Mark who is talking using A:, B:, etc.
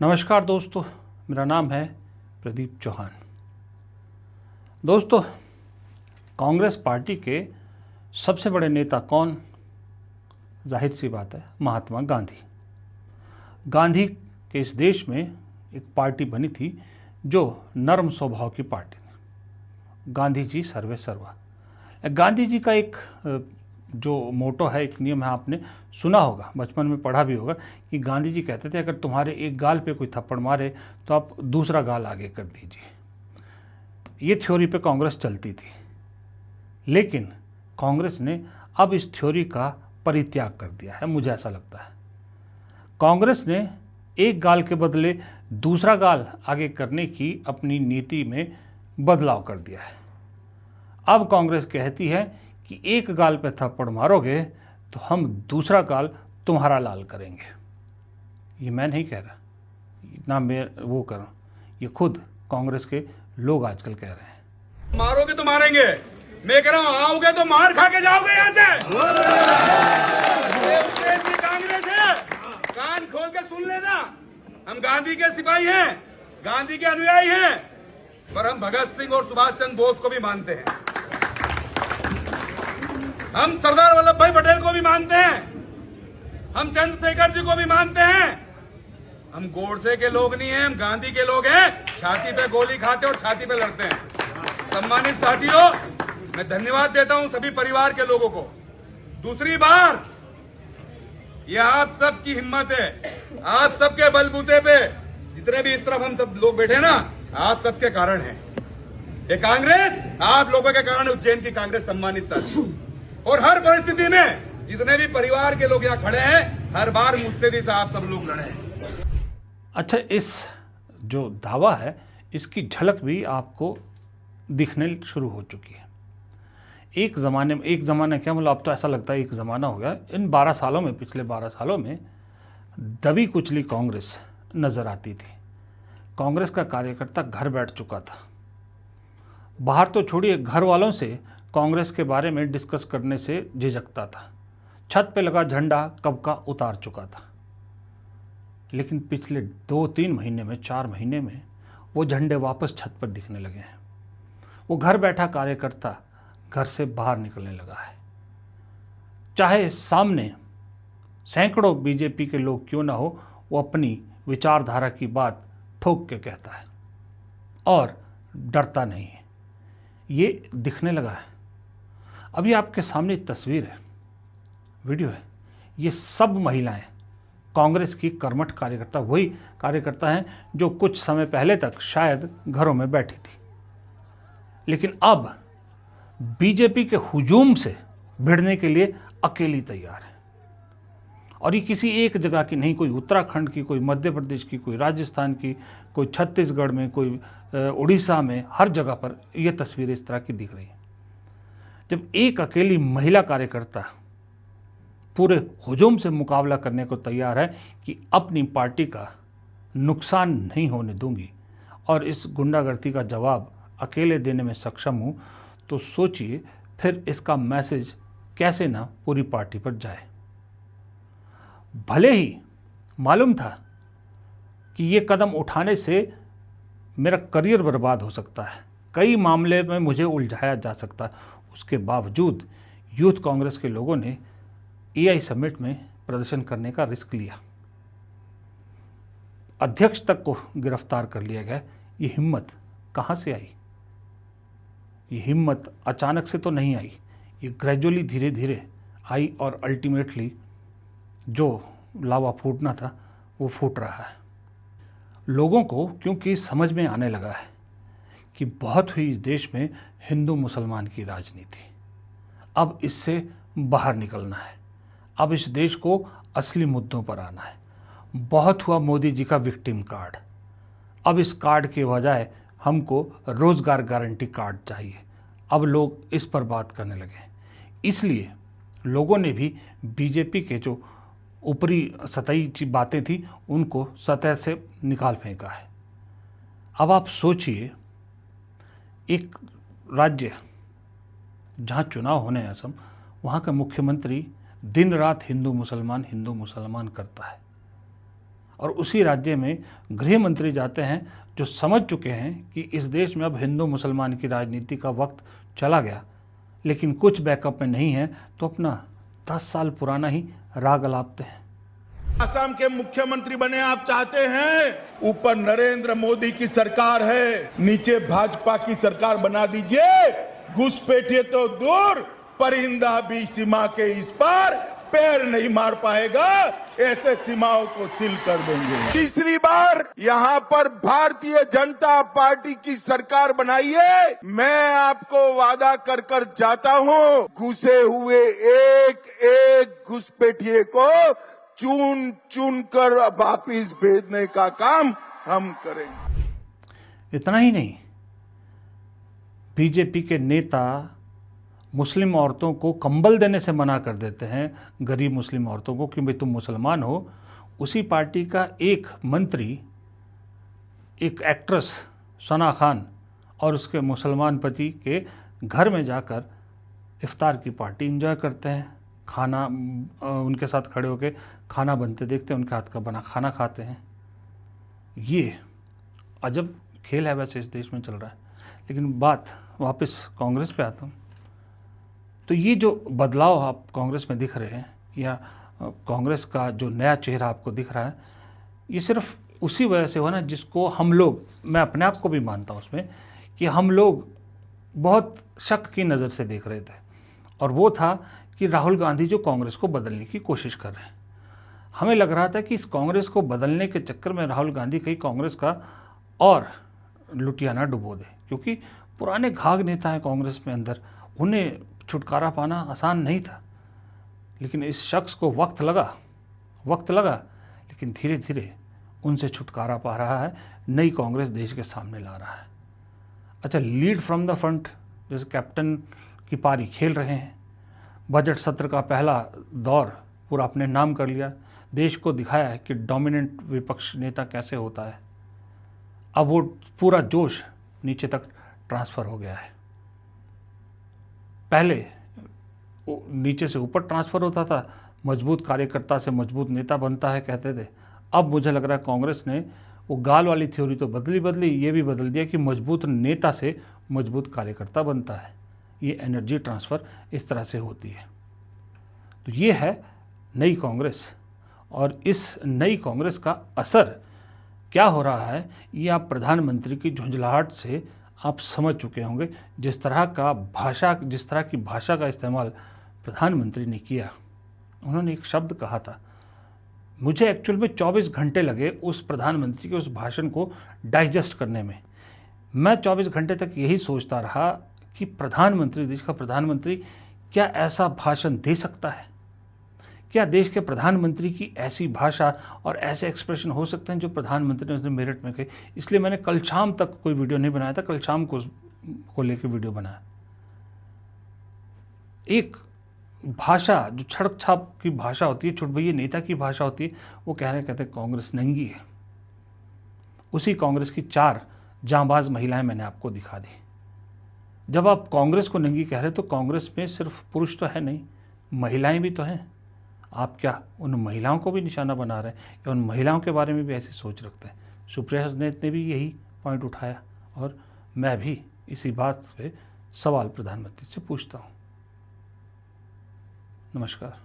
A: नमस्कार दोस्तों, मेरा नाम है प्रदीप चौहान। दोस्तों, कांग्रेस पार्टी के सबसे बड़े नेता कौन? जाहिर सी बात है, महात्मा गांधी। गांधी के इस देश में एक पार्टी बनी थी जो नरम स्वभाव की पार्टी थी। गांधी जी सर्वे सर्वा। गांधी जी का एक जो मोटो है, एक नियम है, आपने सुना होगा, बचपन में पढ़ा भी होगा कि गांधी जी कहते थे अगर तुम्हारे एक गाल पे कोई थप्पड़ मारे तो आप दूसरा गाल आगे कर दीजिए। ये थ्योरी पे कांग्रेस चलती थी, लेकिन कांग्रेस ने अब इस थ्योरी का परित्याग कर दिया है। मुझे ऐसा लगता है कांग्रेस ने एक गाल के बदले दूसरा गाल आगे करने की अपनी नीति में बदलाव कर दिया है। अब कांग्रेस कहती है कि एक गाल पे थप्पड़ मारोगे तो हम दूसरा गाल तुम्हारा लाल करेंगे। ये मैं नहीं कह रहा, ना मैं वो कर रहा, ये खुद कांग्रेस के लोग आजकल कह रहे हैं।
B: मारोगे तो मारेंगे, मैं कह रहा हूं आओगे तो मार खा के जाओगे यहां से। कांग्रेस है, कान खोल के सुन लेना, हम गांधी के सिपाही हैं, गांधी के अनुयायी हैं, पर हम भगत सिंह और सुभाष चंद्र बोस को भी मानते हैं, हम सरदार वल्लभ भाई पटेल को भी मानते हैं, हम चंद्रशेखर जी को भी मानते हैं। हम गोडसे के लोग नहीं हैं, हम गांधी के लोग हैं। छाती पे गोली खाते और छाती पे लड़ते हैं। सम्मानित साथियों, मैं धन्यवाद देता हूं सभी परिवार के लोगों को। दूसरी बार ये आप सबकी हिम्मत है, आप सबके बलबूते पे जितने भी इस तरफ हम सब लोग बैठे ना, आप सबके कारण है ये कांग्रेस, आप लोगों के कारण उज्जैन की कांग्रेस। सम्मानित साथियों, और हर परिस्थिति में जितने भी परिवार के लोग यहाँ खड़े हैं, हर बार मुस्तैदी से आप सब लोग लड़े हैं।
A: अच्छा, इस जो दावा है इसकी झलक भी आपको दिखने शुरू हो चुकी है। एक ज़माना क्या, मतलब अब तो ऐसा लगता है एक ज़माना हो गया। इन 12 सालों में, पिछले 12 सालों में दबी कुचली कांग्रेस नज़र आती थी। कांग्रेस का कार्यकर्ता घर बैठ चुका था। बाहर तो छोड़िए, घर वालों से कांग्रेस के बारे में डिस्कस करने से झिझकता था। छत पे लगा झंडा कब का उतार चुका था। लेकिन पिछले 2-3 महीने में, 4 महीने में वो झंडे वापस छत पर दिखने लगे हैं। वो घर बैठा कार्यकर्ता घर से बाहर निकलने लगा है। चाहे सामने सैकड़ों बीजेपी के लोग क्यों ना हो, वो अपनी विचारधारा की बात ठोक के कहता है और डरता नहीं है। ये दिखने लगा है। अभी आपके सामने एक तस्वीर है, वीडियो है। ये सब महिलाएं कांग्रेस की कर्मठ कार्यकर्ता, वही कार्यकर्ता हैं जो कुछ समय पहले तक शायद घरों में बैठी थी, लेकिन अब बीजेपी के हुजूम से भिड़ने के लिए अकेली तैयार है। और ये किसी एक जगह की नहीं, कोई उत्तराखंड की, कोई मध्य प्रदेश की, कोई राजस्थान की, कोई छत्तीसगढ़ में, कोई उड़ीसा में, हर जगह पर ये तस्वीरें इस तरह की दिख रही है। जब एक अकेली महिला कार्यकर्ता पूरे हुजूम से मुकाबला करने को तैयार है कि अपनी पार्टी का नुकसान नहीं होने दूंगी और इस गुंडागर्दी का जवाब अकेले देने में सक्षम हूं, तो सोचिए फिर इसका मैसेज कैसे ना पूरी पार्टी पर जाए। भले ही मालूम था कि ये कदम उठाने से मेरा करियर बर्बाद हो सकता है, कई मामले में मुझे उलझाया जा सकता है, उसके बावजूद यूथ कांग्रेस के लोगों ने एआई समिट में प्रदर्शन करने का रिस्क लिया। अध्यक्ष तक को गिरफ्तार कर लिया गया। ये हिम्मत कहाँ से आई? ये हिम्मत अचानक से तो नहीं आई, ये ग्रेजुअली धीरे धीरे आई और अल्टीमेटली जो लावा फूटना था वो फूट रहा है। लोगों को क्योंकि समझ में आने लगा है कि बहुत हुई इस देश में हिंदू मुसलमान की राजनीति, अब इससे बाहर निकलना है, अब इस देश को असली मुद्दों पर आना है। बहुत हुआ मोदी जी का विक्टिम कार्ड, अब इस कार्ड के बजाय हमको रोजगार गारंटी कार्ड चाहिए। अब लोग इस पर बात करने लगे हैं। इसलिए लोगों ने भी बीजेपी के जो ऊपरी सतही बातें थी उनको सतह से निकाल फेंका है। अब आप सोचिए, एक राज्य जहाँ चुनाव होने हैं असम, वहाँ का मुख्यमंत्री दिन रात हिंदू मुसलमान करता है। और उसी राज्य में गृह मंत्री जाते हैं जो समझ चुके हैं कि इस देश में अब हिंदू मुसलमान की राजनीति का वक्त चला गया, लेकिन कुछ बैकअप में नहीं है, तो अपना 10 साल पुराना ही राग अलापते हैं।
C: असम के मुख्यमंत्री बने आप चाहते हैं, ऊपर नरेंद्र मोदी की सरकार है, नीचे भाजपा की सरकार बना दीजिए। घुसपैठिए तो दूर, परिंदा भी सीमा के इस पार पैर नहीं मार पाएगा, ऐसे सीमाओं को सील कर देंगे। तीसरी बार यहाँ पर भारतीय जनता पार्टी की सरकार बनाइए, मैं आपको वादा कर कर जाता हूँ, घुसे हुए एक एक घुसपैठिए को चुन चुन कर वापिस भेजने का काम हम करेंगे।
A: इतना ही नहीं, बीजेपी के नेता मुस्लिम औरतों को कंबल देने से मना कर देते हैं, गरीब मुस्लिम औरतों को, कि भाई तुम मुसलमान हो। उसी पार्टी का एक मंत्री, एक एक्ट्रेस सना खान और उसके मुसलमान पति के घर में जाकर इफ्तार की पार्टी एंजॉय करते हैं, खाना उनके साथ खड़े होकर खाना बनते देखते हैं, उनके हाथ का बना खाना खाते हैं। ये अजब खेल है वैसे इस देश में चल रहा है। लेकिन बात वापस कांग्रेस पे आता हूँ, तो ये जो बदलाव आप कांग्रेस में दिख रहे हैं, या कांग्रेस का जो नया चेहरा आपको दिख रहा है, ये सिर्फ उसी वजह से हुआ ना जिसको हम लोग, मैं अपने आप को भी मानता हूँ उसमें, कि हम लोग बहुत शक की नज़र से देख रहे थे। और वो था कि राहुल गांधी जो कांग्रेस को बदलने की कोशिश कर रहे हैं। हमें लग रहा था कि इस कांग्रेस को बदलने के चक्कर में राहुल गांधी कहीं कांग्रेस का और लुटियाना डुबो दे, क्योंकि पुराने घाघ नेता हैं कांग्रेस में अंदर, उन्हें छुटकारा पाना आसान नहीं था। लेकिन इस शख्स को वक्त लगा, लेकिन धीरे धीरे उनसे छुटकारा पा रहा है, नई कांग्रेस देश के सामने ला रहा है। अच्छा, लीड फ्रॉम द फ्रंट जैसे कैप्टन की पारी खेल रहे हैं। बजट सत्र का पहला दौर पूरा अपने नाम कर लिया, देश को दिखाया है कि डोमिनेंट विपक्ष नेता कैसे होता है। अब वो पूरा जोश नीचे तक ट्रांसफ़र हो गया है। पहले नीचे से ऊपर ट्रांसफ़र होता था, मजबूत कार्यकर्ता से मजबूत नेता बनता है कहते थे। अब मुझे लग रहा है कांग्रेस ने वो गाल वाली थ्योरी तो बदली, ये भी बदल दिया कि मजबूत नेता से मजबूत कार्यकर्ता बनता है। ये एनर्जी ट्रांसफ़र इस तरह से होती है। तो ये है नई कांग्रेस, और इस नई कांग्रेस का असर क्या हो रहा है ये आप प्रधानमंत्री की झुंझलाहट से आप समझ चुके होंगे। जिस तरह की भाषा का इस्तेमाल प्रधानमंत्री ने किया, उन्होंने एक शब्द कहा था, मुझे एक्चुअल में 24 घंटे लगे उस प्रधानमंत्री के उस भाषण को डाइजेस्ट करने में। मैं 24 घंटे तक यही सोचता रहा कि प्रधानमंत्री, देश का प्रधानमंत्री क्या ऐसा भाषण दे सकता है? क्या देश के प्रधानमंत्री की ऐसी भाषा और ऐसे एक्सप्रेशन हो सकते हैं जो प्रधानमंत्री ने उसने मेरठ में कही? इसलिए मैंने कल शाम तक कोई वीडियो नहीं बनाया था, कल शाम को लेकर वीडियो बनाया। एक भाषा जो छड़क छाप की भाषा होती है, छुटभैया नेता की भाषा होती है, वो कहते हैं कांग्रेस नंगी है। उसी कांग्रेस की 4 जांबाज महिलाएं मैंने आपको दिखा दी। जब आप कांग्रेस को नंगी कह रहे तो कांग्रेस में सिर्फ पुरुष तो है नहीं, महिलाएं भी तो हैं। आप क्या उन महिलाओं को भी निशाना बना रहे हैं, या उन महिलाओं के बारे में भी ऐसी सोच रखते हैं? सुप्रिया ने भी यही पॉइंट उठाया, और मैं भी इसी बात पे सवाल प्रधानमंत्री से पूछता हूँ। नमस्कार।